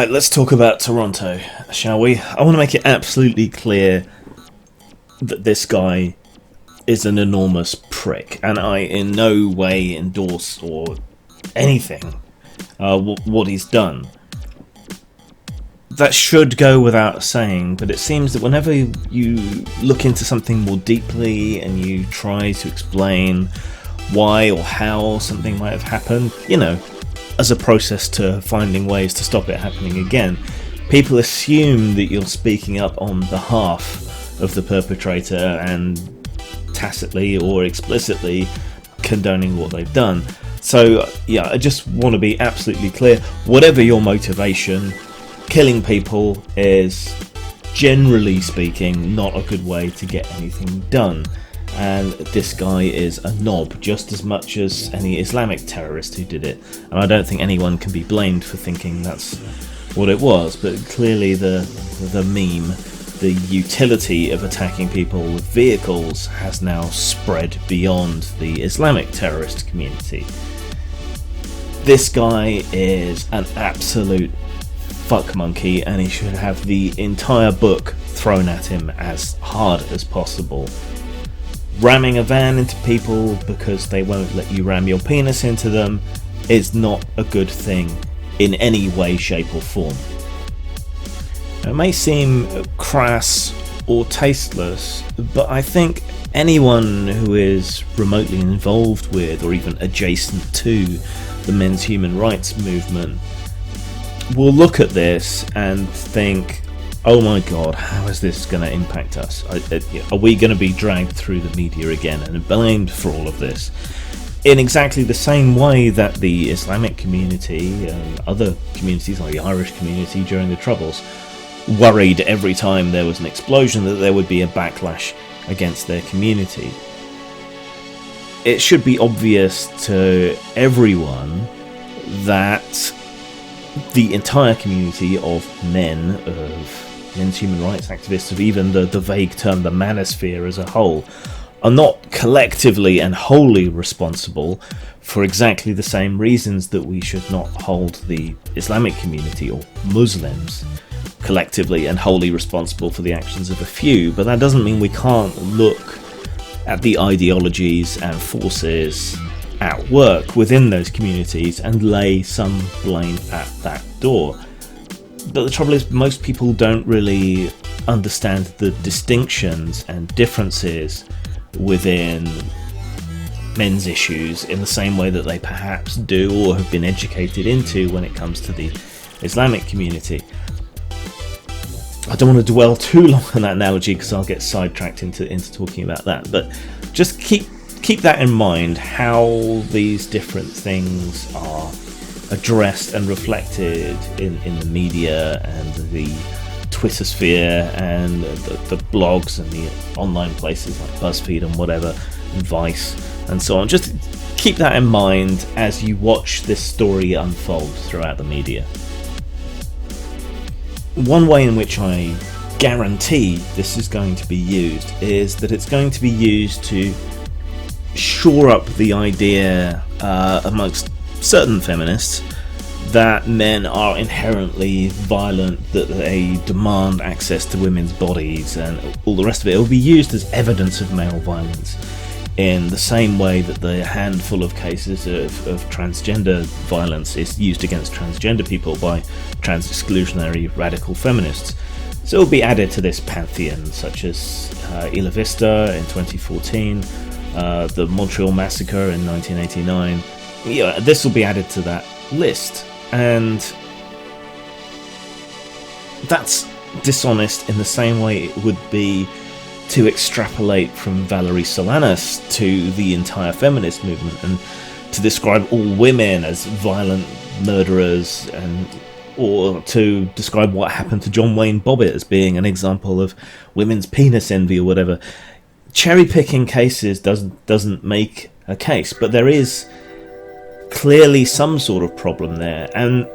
Right, let's talk about Toronto, shall we? I want to make it absolutely clear that this guy is an enormous prick, and I in no way endorse or anything what he's done. That should go without saying, but it seems that whenever you look into something more deeply and you try to explain why or how something might have happened, as a process to finding ways to stop it happening again, people assume that you're speaking up on behalf of the perpetrator and tacitly or explicitly condoning what they've done. So, yeah, I just want to be absolutely clear. Whatever your motivation, killing people is, generally speaking, not a good way to get anything done. And this guy is a knob just as much as any Islamic terrorist who did it. And I don't think anyone can be blamed for thinking that's what it was. But clearly the meme, the utility of attacking people with vehicles has now spread beyond the Islamic terrorist community. This guy is an absolute fuck monkey, and he should have the entire book thrown at him as hard as possible. Ramming a van into people because they won't let you ram your penis into them is not a good thing in any way, shape or form. It may seem crass or tasteless, but I think anyone who is remotely involved with or even adjacent to the men's human rights movement will look at this and think, oh my god, how is this going to impact us? Are we going to be dragged through the media again and blamed for all of this? In exactly the same way that the Islamic community and other communities like the Irish community during the Troubles worried every time there was an explosion that there would be a backlash against their community. It should be obvious to everyone that the entire community of men's human rights activists, of even the vague term the manosphere as a whole, are not collectively and wholly responsible for exactly the same reasons that we should not hold the Islamic community or Muslims collectively and wholly responsible for the actions of a few. But that doesn't mean we can't look at the ideologies and forces at work within those communities and lay some blame at that door. But the trouble is, most people don't really understand the distinctions and differences within men's issues in the same way that they perhaps do or have been educated into when it comes to the Islamic community. I don't want to dwell too long on that analogy because I'll get sidetracked into talking about that, but just keep that in mind, how these different things are addressed and reflected in the media and the Twitter sphere and the blogs and the online places like BuzzFeed and whatever, and Vice and so on. Just keep that in mind as you watch this story unfold throughout the media. One way in which I guarantee this is going to be used is that it's going to be used to shore up the idea amongst certain feminists that men are inherently violent, that they demand access to women's bodies and all the rest of it. It will be used as evidence of male violence in the same way that the handful of cases of transgender violence is used against transgender people by trans-exclusionary radical feminists. So it will be added to this pantheon, such as Isla Vista in 2014, the Montreal Massacre in 1989. Yeah, this will be added to that list, and that's dishonest in the same way it would be to extrapolate from Valerie Solanas to the entire feminist movement and to describe all women as violent murderers, or to describe what happened to John Wayne Bobbitt as being an example of women's penis envy or whatever. Cherry picking cases doesn't make a case, but there is clearly some sort of problem there, and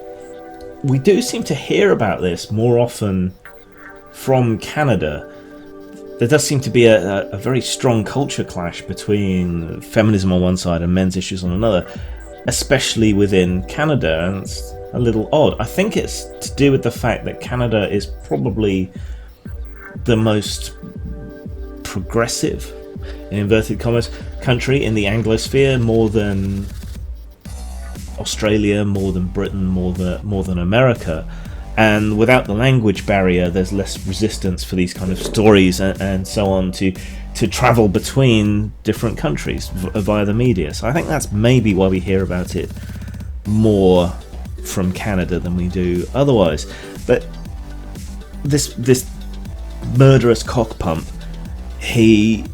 we do seem to hear about this more often from Canada. There does seem to be a very strong culture clash between feminism on one side and men's issues on another, especially within Canada. And a little odd. I think it's to do with the fact that Canada is probably the most progressive, in inverted commas, country in the Anglosphere, more than Australia, more than Britain, more than America. And without the language barrier, there's less resistance for these kind of stories and so on to travel between different countries via the media. So I think that's maybe why we hear about it more from Canada than we do otherwise. But this murderous cock pump, he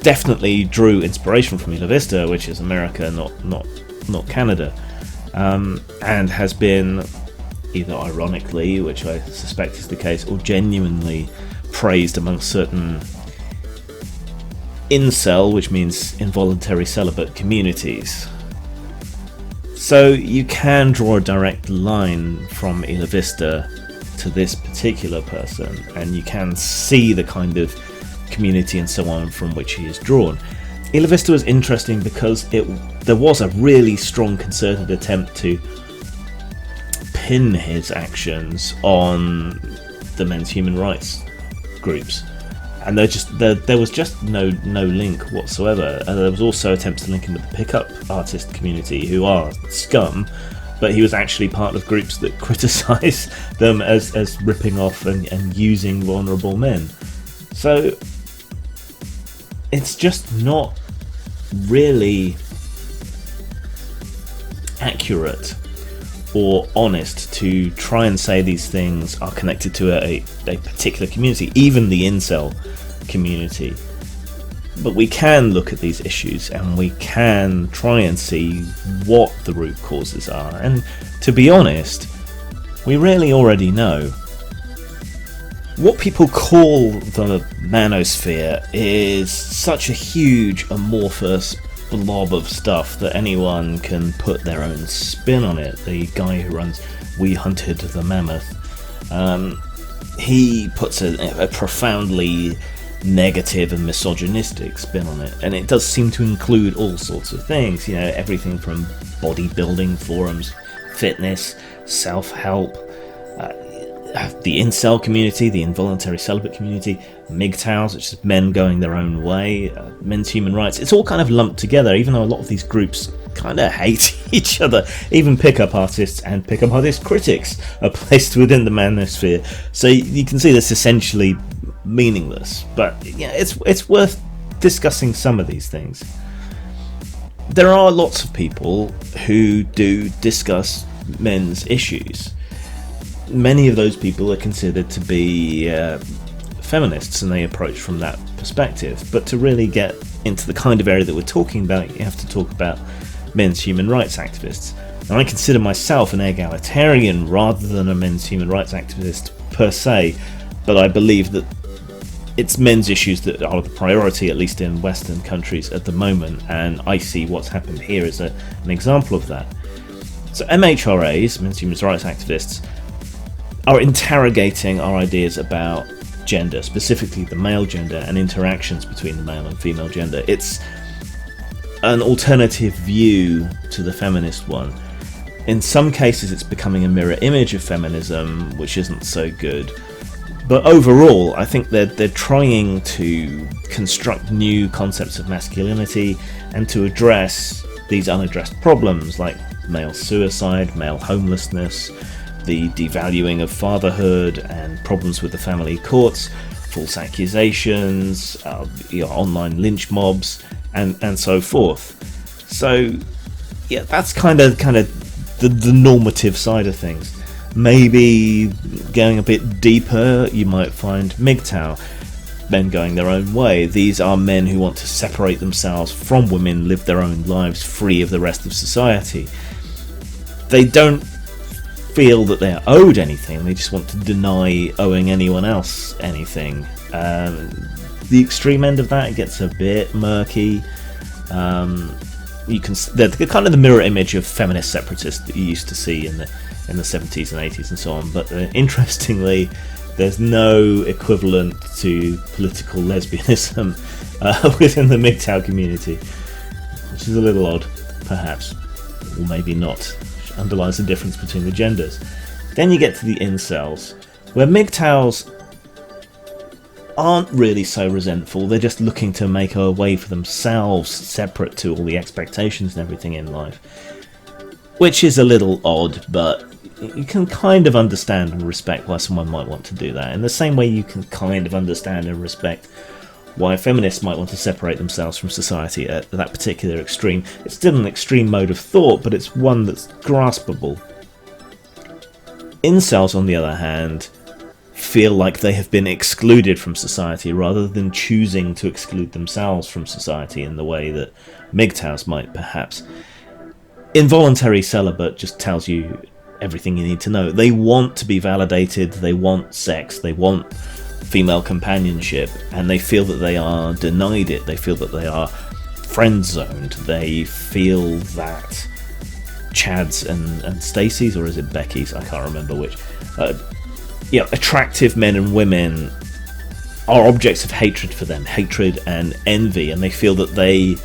definitely drew inspiration from Isla Vista, which is America, not Canada, and has been either ironically, which I suspect is the case, or genuinely praised amongst certain Incel, which means involuntary celibate communities. So you can draw a direct line from Isla Vista to this particular person, and you can see the kind of community and so on from which he is drawn. Isla Vista was interesting because there was a really strong concerted attempt to pin his actions on the men's human rights groups, and there was just no link whatsoever. There was also attempts to link him with the pickup artist community, who are scum, but he was actually part of groups that criticise them as ripping off and using vulnerable men. So it's just not really accurate or honest to try and say these things are connected to a particular community, even the incel community. But we can look at these issues and we can try and see what the root causes are. And to be honest, we really already know. What people call the manosphere is such a huge amorphous blob of stuff that anyone can put their own spin on it. The guy who runs We Hunted the Mammoth, he puts a profoundly negative and misogynistic spin on it, and it does seem to include all sorts of things, everything from bodybuilding forums, fitness, self-help, the incel community, the involuntary celibate community, MGTOWs, which is men going their own way, men's human rights. It's all kind of lumped together, even though a lot of these groups kind of hate each other. Even pickup artists and pickup artist critics are placed within the manosphere. So you can see that's essentially meaningless. But yeah, it's worth discussing some of these things. There are lots of people who do discuss men's issues. Many of those people are considered to be feminists, and they approach from that perspective. But to really get into the kind of area that we're talking about, you have to talk about men's human rights activists. And I consider myself an egalitarian rather than a men's human rights activist per se, but I believe that it's men's issues that are the priority, at least in Western countries at the moment, and I see what's happened here as an example of that. So MHRAs, men's human rights activists, are interrogating our ideas about gender, specifically the male gender and interactions between the male and female gender. It's an alternative view to the feminist one. In some cases it's becoming a mirror image of feminism, which isn't so good. But overall, I think they're trying to construct new concepts of masculinity and to address these unaddressed problems like male suicide, male homelessness, the devaluing of fatherhood and problems with the family courts, false accusations, online lynch mobs, and so forth. So yeah, that's kind of the normative side of things. Maybe going a bit deeper, you might find MGTOW, men going their own way. These are men who want to separate themselves from women, live their own lives free of the rest of society. They don't feel that they're owed anything, they just want to deny owing anyone else anything. The extreme end of that gets a bit murky. They're kind of the mirror image of feminist separatists that you used to see in the 70s and 80s and so on, but interestingly there's no equivalent to political lesbianism within the MGTOW community, which is a little odd, perhaps, or maybe not. underlies the difference between the genders. Then you get to the incels, where MGTOWs aren't really so resentful. They're just looking to make a way for themselves, separate to all the expectations and everything in life, which is a little odd, but you can kind of understand and respect why someone might want to do that, in the same way you can kind of understand and respect why feminists might want to separate themselves from society at that particular extreme. It's still an extreme mode of thought, but it's one that's graspable. Incels, on the other hand, feel like they have been excluded from society rather than choosing to exclude themselves from society in the way that MGTOWs might, perhaps. Involuntary celibate just tells you everything you need to know. They want to be validated, they want sex, they want female companionship, and they feel that they are denied it. They feel that they are friend-zoned. They feel that Chad's and Stacey's, or is it Becky's? I can't remember which. Attractive men and women are objects of hatred for them, hatred and envy, and they feel that they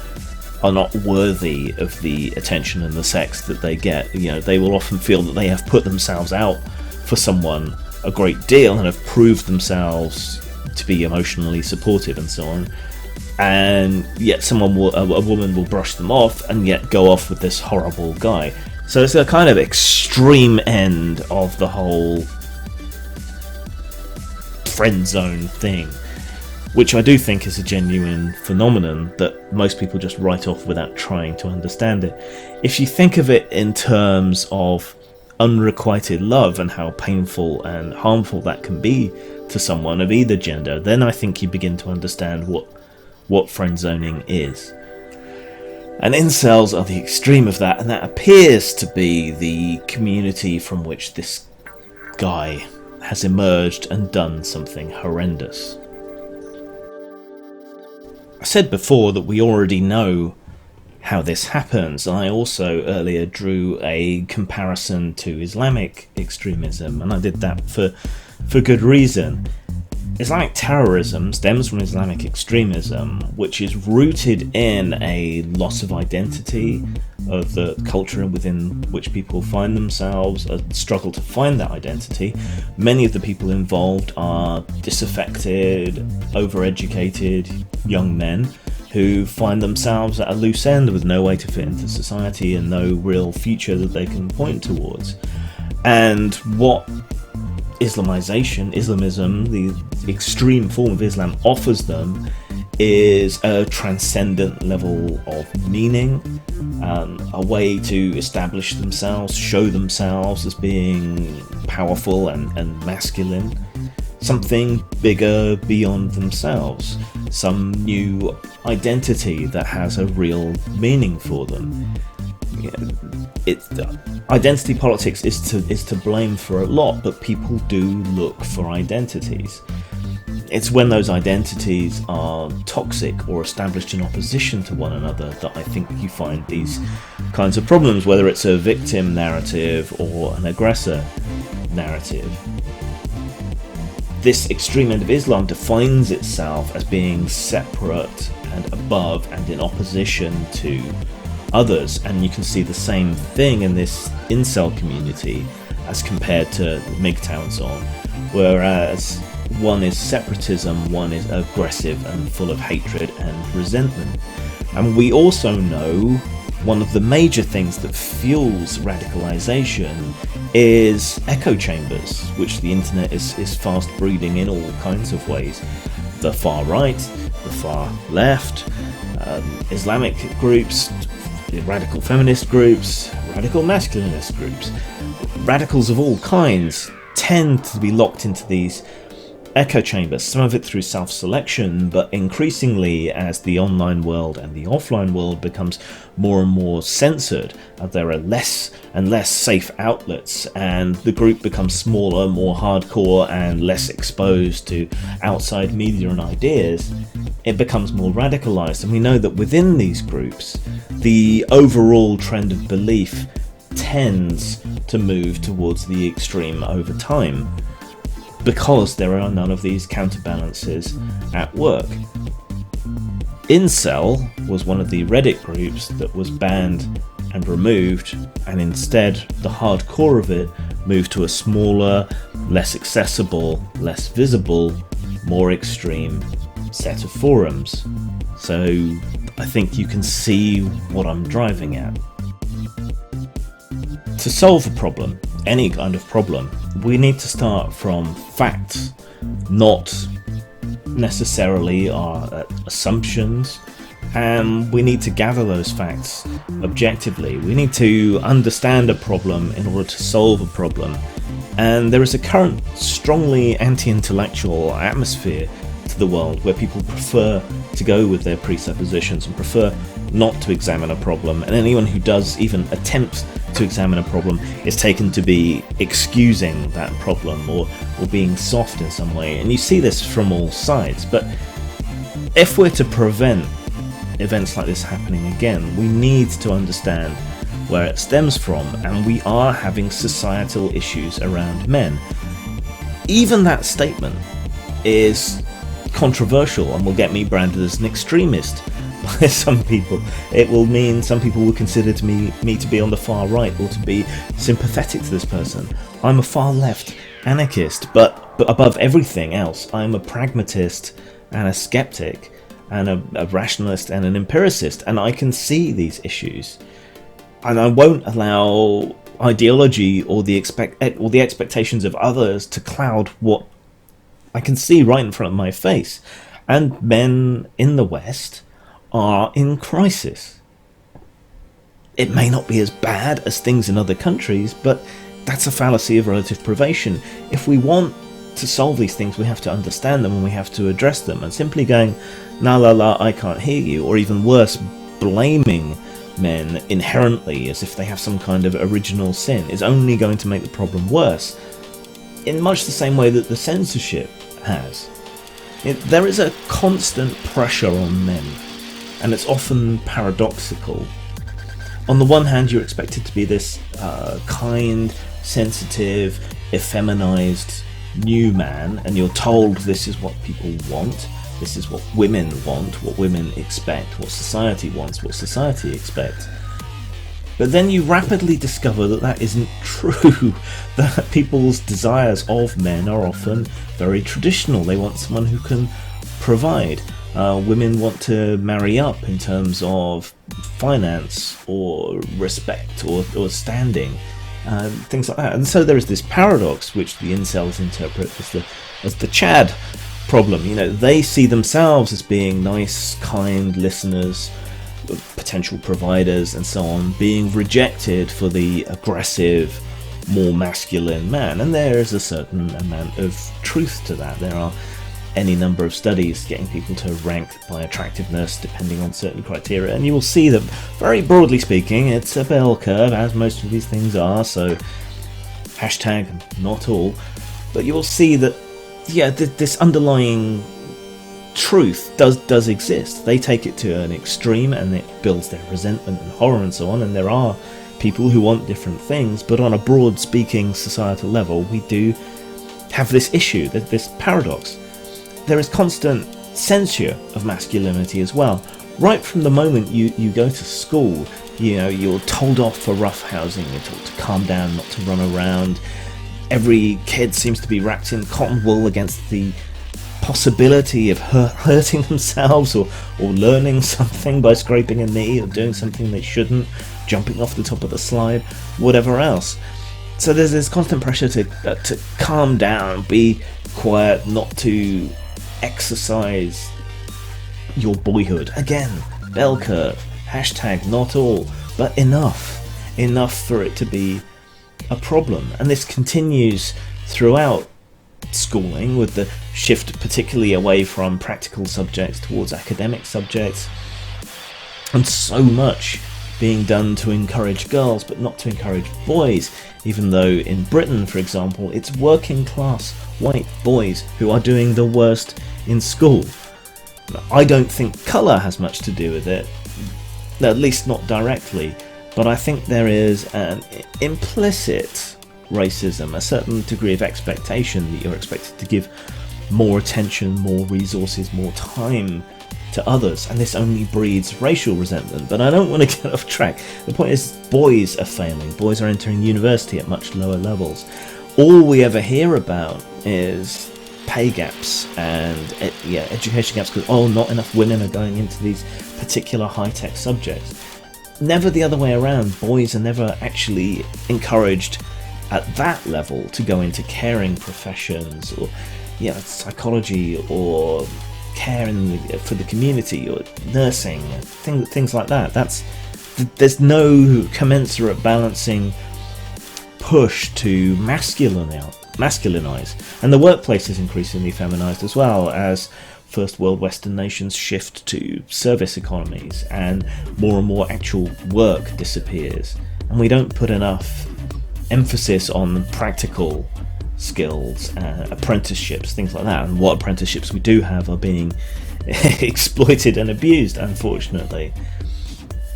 are not worthy of the attention and the sex that they get. They will often feel that they have put themselves out for someone a great deal and have proved themselves to be emotionally supportive and so on, and yet a woman will brush them off and yet go off with this horrible guy. So it's a kind of extreme end of the whole friend zone thing, which I do think is a genuine phenomenon that most people just write off without trying to understand it. If you think of it in terms of unrequited love and how painful and harmful that can be to someone of either gender, then I think you begin to understand what friend zoning is. And incels are the extreme of that, and that appears to be the community from which this guy has emerged and done something horrendous. I said before that we already know how this happens, and I also earlier drew a comparison to Islamic extremism, and I did that for good reason. Islamic terrorism stems from Islamic extremism, which is rooted in a loss of identity of the culture within which people find themselves, a struggle to find that identity. Many of the people involved are disaffected, overeducated young men who find themselves at a loose end with no way to fit into society and no real future that they can point towards. And what Islamism, the extreme form of Islam, offers them is a transcendent level of meaning, a way to establish themselves, show themselves as being powerful and masculine, something bigger beyond themselves, some new identity that has a real meaning for them. Identity politics is to blame for a lot, but people do look for identities. It's when those identities are toxic or established in opposition to one another that I think you find these kinds of problems, whether it's a victim narrative or an aggressor narrative. This extreme end of Islam defines itself as being separate and above and in opposition to others, and you can see the same thing in this incel community as compared to MGTOW and so on, whereas one is separatism, one is aggressive and full of hatred and resentment. And we also know one of the major things that fuels radicalization is echo chambers, which the internet is fast breeding in all kinds of ways. The far right, the far left, Islamic groups, radical feminist groups, radical masculinist groups, radicals of all kinds tend to be locked into these echo chambers, some of it through self-selection, but increasingly as the online world and the offline world becomes more and more censored, there are less and less safe outlets, and the group becomes smaller, more hardcore, and less exposed to outside media and ideas, it becomes more radicalized. And we know that within these groups, the overall trend of belief tends to move towards the extreme over time, because there are none of these counterbalances at work. Incel was one of the Reddit groups that was banned and removed, and instead the hardcore of it moved to a smaller, less accessible, less visible, more extreme set of forums. So I think you can see what I'm driving at. To solve a problem, any kind of problem, we need to start from facts, not necessarily our assumptions, and we need to gather those facts objectively. We need to understand a problem in order to solve a problem, and there is a current strongly anti-intellectual atmosphere to the world where people prefer to go with their presuppositions and prefer not to examine a problem, and anyone who does even attempt to examine a problem is taken to be excusing that problem or being soft in some way. And you see this from all sides. But if we're to prevent events like this happening again, we need to understand where it stems from, and we are having societal issues around men. Even that statement is controversial and will get me branded as an extremist by some people. It will mean some people will consider me to be on the far right or to be sympathetic to this person. I'm a far left anarchist, but above everything else, I'm a pragmatist and a skeptic and a rationalist and an empiricist, and I can see these issues, and I won't allow ideology or the expectations of others to cloud what I can see right in front of my face. And men in the West are in crisis. It may not be as bad as things in other countries, but that's a fallacy of relative privation. If we want to solve these things, we have to understand them and we have to address them. And simply going, "Na la la, I can't hear you," or even worse, blaming men inherently as if they have some kind of original sin, is only going to make the problem worse, in much the same way that the censorship has. There is a constant pressure on men, and it's often paradoxical. On the one hand, you're expected to be this kind, sensitive, effeminized new man, and you're told this is what people want, this is what women want, what women expect, what society wants, what society expects. But then you rapidly discover that that isn't true, that people's desires of men are often very traditional. They want someone who can provide. Women want to marry up in terms of finance or respect or standing, things like that. And so there is this paradox which the incels interpret as the Chad problem. You know, they see themselves as being nice, kind listeners, potential providers and so on, being rejected for the aggressive, more masculine man. And there is a certain amount of truth to that. There are any number of studies getting people to rank by attractiveness depending on certain criteria, and you will see that, very broadly speaking, it's a bell curve, as most of these things are, so hashtag not all, but you will see that, yeah, this underlying truth does exist. They take it to an extreme and it builds their resentment and horror and so on, and there are people who want different things, but on a broad speaking societal level we do have this issue, this paradox. There is constant censure of masculinity as well. Right from the moment you go to school, you know, you're told off for roughhousing, you're told to calm down, not to run around. Every kid seems to be wrapped in cotton wool against the possibility of hurting themselves or learning something by scraping a knee or doing something they shouldn't, jumping off the top of the slide, whatever else. So there's this constant pressure to calm down, be quiet, not to exercise your boyhood. Again, bell curve, hashtag not all, but enough for it to be a problem. And this continues throughout schooling, with the shift particularly away from practical subjects towards academic subjects, and so much being done to encourage girls but not to encourage boys, even though in Britain, for example, it's working class white boys who are doing the worst in school. I don't think colour has much to do with it, at least not directly, but I think there is an implicit racism, a certain degree of expectation that you're expected to give more attention, more resources, more time to others, and this only breeds racial resentment. But I don't want to get off track. The point is, boys are failing. Boys are entering university at much lower levels. All we ever hear about is pay gaps and education gaps, because not enough women are going into these particular high-tech subjects. Never the other way around. Boys are never actually encouraged at that level to go into caring professions, or psychology, or care for the community, or nursing, things like that. There's no commensurate balancing push to masculinize, and the workplace is increasingly feminized as well, as first world Western nations shift to service economies and more actual work disappears, and we don't put enough emphasis on practical skills, apprenticeships, things like that. And what apprenticeships we do have are being exploited and abused, unfortunately.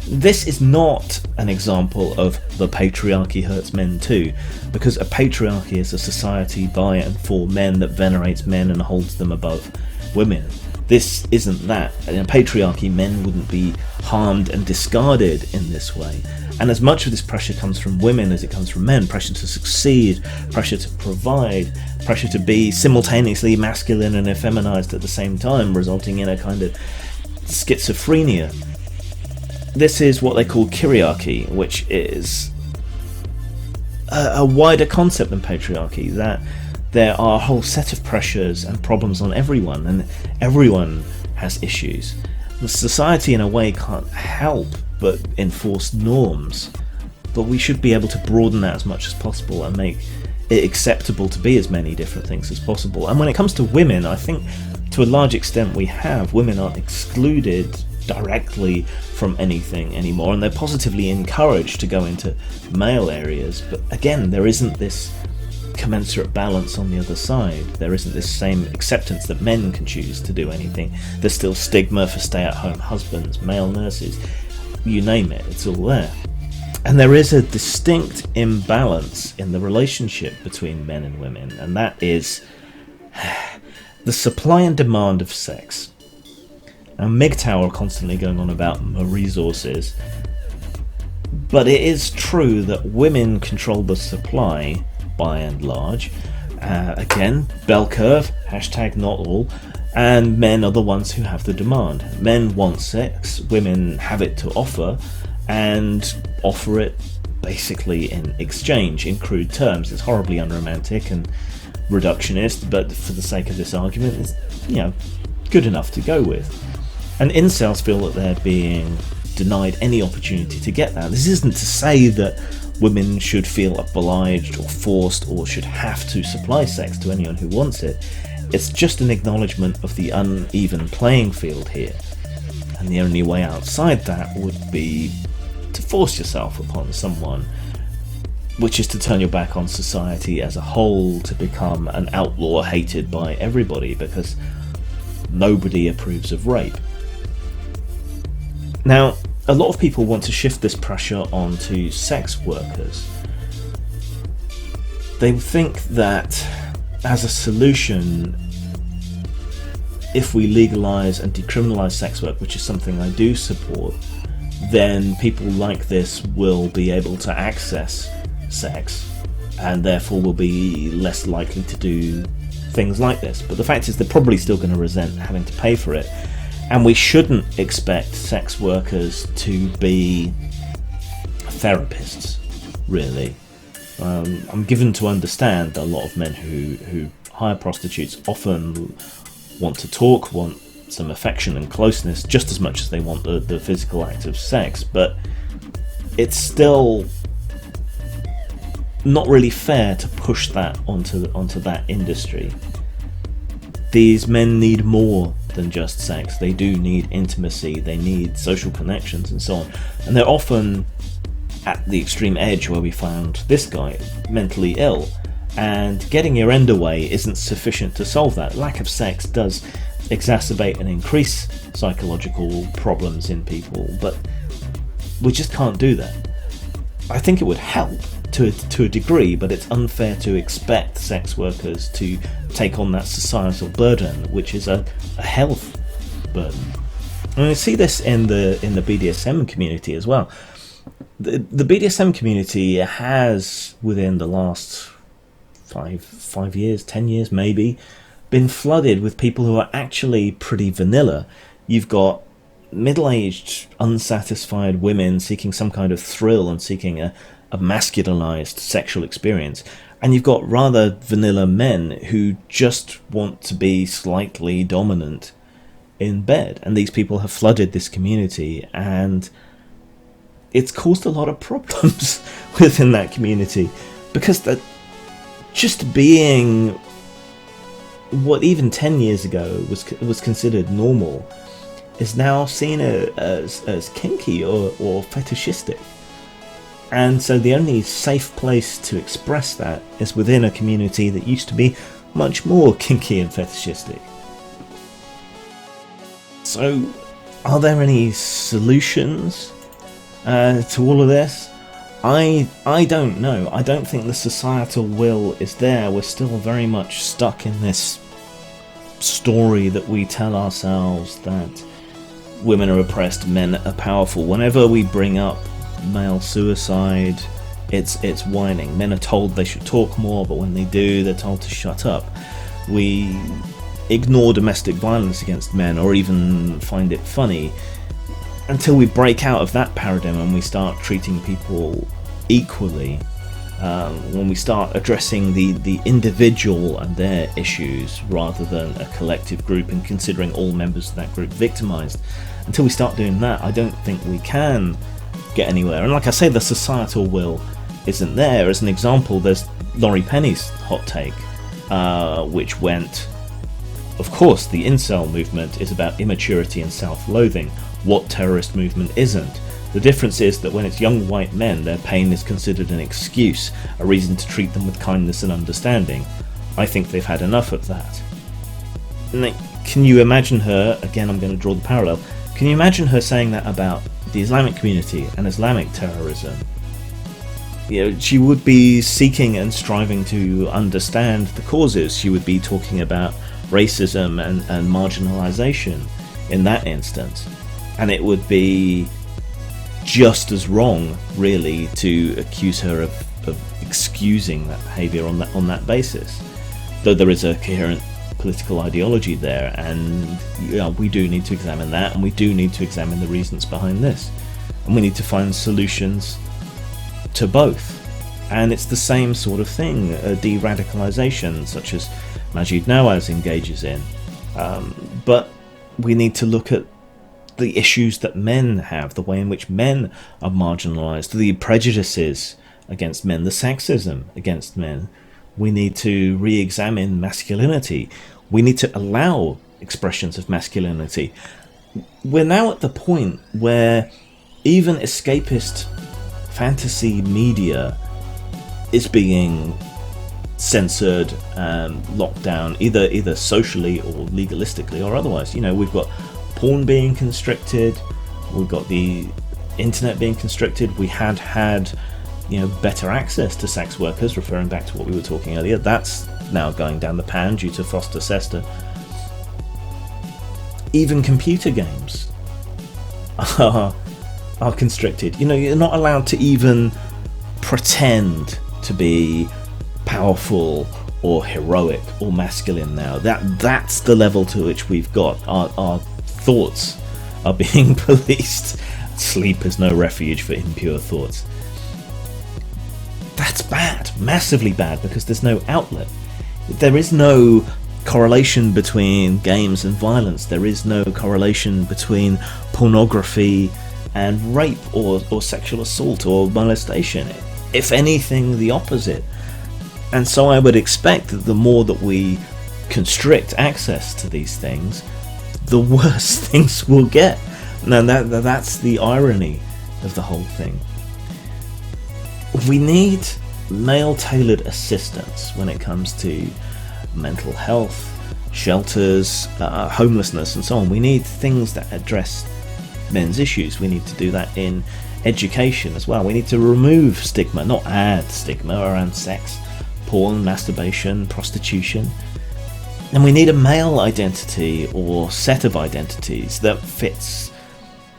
This is not an example of the patriarchy hurts men too, because a patriarchy is a society by and for men that venerates men and holds them above women. This isn't that. In a patriarchy, men wouldn't be harmed and discarded in this way. And as much of this pressure comes from women as it comes from men, pressure to succeed, pressure to provide, pressure to be simultaneously masculine and effeminized at the same time, resulting in a kind of schizophrenia. This is what they call kyriarchy, which is a wider concept than patriarchy, that there are a whole set of pressures and problems on everyone, and everyone has issues. The society in a way can't help but enforce norms, but we should be able to broaden that as much as possible and make it acceptable to be as many different things as possible. And when it comes to women, I think to a large extent women aren't excluded directly from anything anymore, and they're positively encouraged to go into male areas, but again, there isn't this commensurate balance on the other side. There isn't this same acceptance that men can choose to do anything. There's still stigma for stay-at-home husbands, male nurses, you name it, it's all there. And there is a distinct imbalance in the relationship between men and women, and that is the supply and demand of sex. Now, MGTOW are constantly going on about resources, but it is true that women control the supply by and large. Again, bell curve, hashtag not all, and men are the ones who have the demand. Men want sex, women have it to offer, and offer it basically in exchange, in crude terms. It's horribly unromantic and reductionist, but for the sake of this argument, it's good enough to go with. And incels feel that they're being denied any opportunity to get that. This isn't to say that women should feel obliged or forced or should have to supply sex to anyone who wants it. It's just an acknowledgement of the uneven playing field here. And the only way outside that would be to force yourself upon someone, which is to turn your back on society as a whole, to become an outlaw hated by everybody, because nobody approves of rape. Now, a lot of people want to shift this pressure onto sex workers. They think that as a solution, if we legalise and decriminalise sex work, which is something I do support, then people like this will be able to access sex and therefore will be less likely to do things like this. But the fact is they're probably still going to resent having to pay for it. And we shouldn't expect sex workers to be therapists, really. I'm given to understand that a lot of men who hire prostitutes often want to talk, want some affection and closeness just as much as they want the physical act of sex, but it's still not really fair to push that onto that industry. These men need more than just sex. They do need intimacy, they need social connections and so on. And they're often at the extreme edge where we found this guy, mentally ill. And getting your end away isn't sufficient to solve that. Lack of sex does exacerbate and increase psychological problems in people, but we just can't do that. I think it would help to a degree, but it's unfair to expect sex workers to take on that societal burden, which is a health burden. And I see this in the BDSM community as well. The BDSM community has, within the last 5 years, 10 years maybe, been flooded with people who are actually pretty vanilla. You've got middle-aged, unsatisfied women seeking some kind of thrill and seeking a masculinized sexual experience. And you've got rather vanilla men who just want to be slightly dominant in bed. And these people have flooded this community, and it's caused a lot of problems within that community, because that just being what even 10 years ago was considered normal is now seen as kinky or fetishistic. And so the only safe place to express that is within a community that used to be much more kinky and fetishistic. So, are there any solutions to all of this? I don't know. I don't think the societal will is there. We're still very much stuck in this story that we tell ourselves, that women are oppressed, men are powerful. Whenever we bring up male suicide, it's whining. Men are told they should talk more, but when they do, they're told to shut up. We ignore domestic violence against men, or even find it funny, until we break out of that paradigm and we start treating people equally. When we start addressing the individual and their issues rather than a collective group, and considering all members of that group victimized. Until we start doing that, I don't think we can get anywhere. And like I say, the societal will isn't there. As an example, there's Laurie Penny's hot take, which went, of course, the incel movement is about immaturity and self-loathing. What terrorist movement isn't? The difference is that when it's young white men, their pain is considered an excuse, a reason to treat them with kindness and understanding. I think they've had enough of that. And can you imagine her, again I'm going to draw the parallel, can you imagine her saying that about the Islamic community and Islamic terrorism? You know, she would be seeking and striving to understand the causes. She would be talking about racism and marginalization in that instance. And it would be just as wrong, really, to accuse her of excusing that behaviour on that basis. Though there is a coherent political ideology there, and we do need to examine that, and we do need to examine the reasons behind this. And we need to find solutions to both. And it's the same sort of thing, de-radicalisation, such as Majid Nawaz engages in. But we need to look at the issues that men have, the way in which men are marginalised, the prejudices against men, the sexism against men. We need to re-examine masculinity. We need to allow expressions of masculinity. We're now at the point where even escapist fantasy media is being censored and locked down, either socially or legalistically or otherwise. You know, we've got porn being constricted, we've got the internet being constricted, we had better access to sex workers, referring back to what we were talking earlier. That's now going down the pan due to Foster Sester. Even computer games are constricted. You know, you're not allowed to even pretend to be powerful or heroic or masculine now. That's the level to which we've got. Our thoughts are being policed. Sleep is no refuge for impure thoughts. That's bad, massively bad, because there's no outlet. There is no correlation between games and violence. There is no correlation between pornography and rape or sexual assault or molestation. If anything, the opposite. And so I would expect that the more that we constrict access to these things, the worse things will get. Now that's the irony of the whole thing. We need male-tailored assistance when it comes to mental health, shelters, homelessness and so on. We need things that address men's issues. We need to do that in education as well. We need to remove stigma, not add stigma around sex, porn, masturbation, prostitution. And we need a male identity or set of identities that fits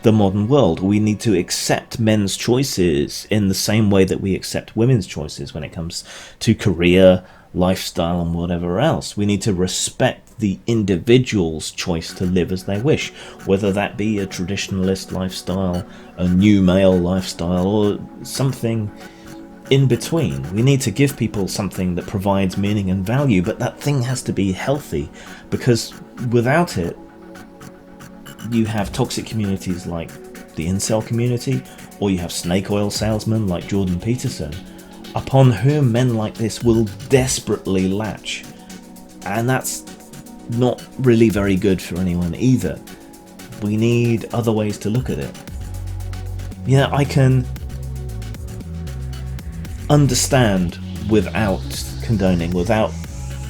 the modern world. We need to accept men's choices in the same way that we accept women's choices when it comes to career, lifestyle, and whatever else. We need to respect the individual's choice to live as they wish, whether that be a traditionalist lifestyle, a new male lifestyle, or something in between. We need to give people something that provides meaning and value, but that thing has to be healthy, because without it, you have toxic communities like the Incel community, or you have snake oil salesmen like Jordan Peterson, upon whom men like this will desperately latch. And that's not really very good for anyone either. We need other ways to look at it. Yeah, I can understand without condoning, without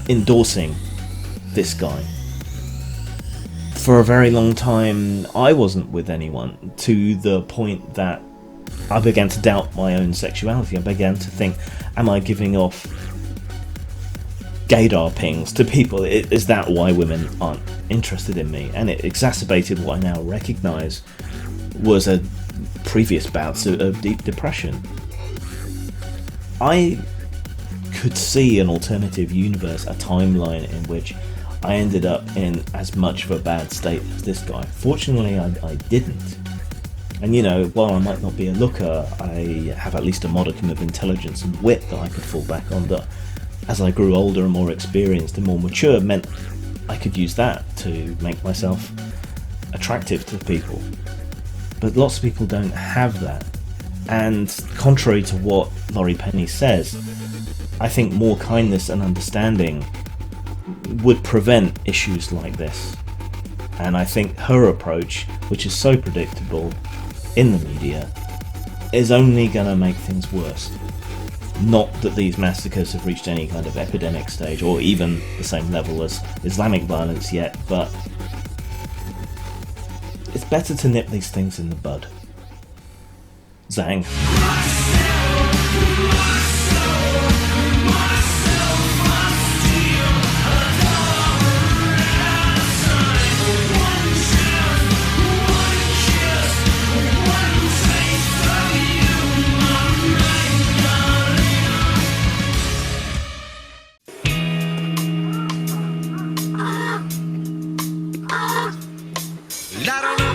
endorsing this guy. For a very long time, I wasn't with anyone, to the point that I began to doubt my own sexuality. I began to think, am I giving off gaydar pings to people? Is that why women aren't interested in me? And it exacerbated what I now recognise was a previous bouts of deep depression. I could see an alternative universe, a timeline in which I ended up in as much of a bad state as this guy. Fortunately, I didn't. And you know, while I might not be a looker, I have at least a modicum of intelligence and wit that I could fall back on, that as I grew older and more experienced and more mature, meant I could use that to make myself attractive to people. But lots of people don't have that. And contrary to what Laurie Penny says, I think more kindness and understanding would prevent issues like this. And I think her approach, which is so predictable in the media, is only going to make things worse. Not that these massacres have reached any kind of epidemic stage, or even the same level as Islamic violence yet, but it's better to nip these things in the bud. Zang. I don't know.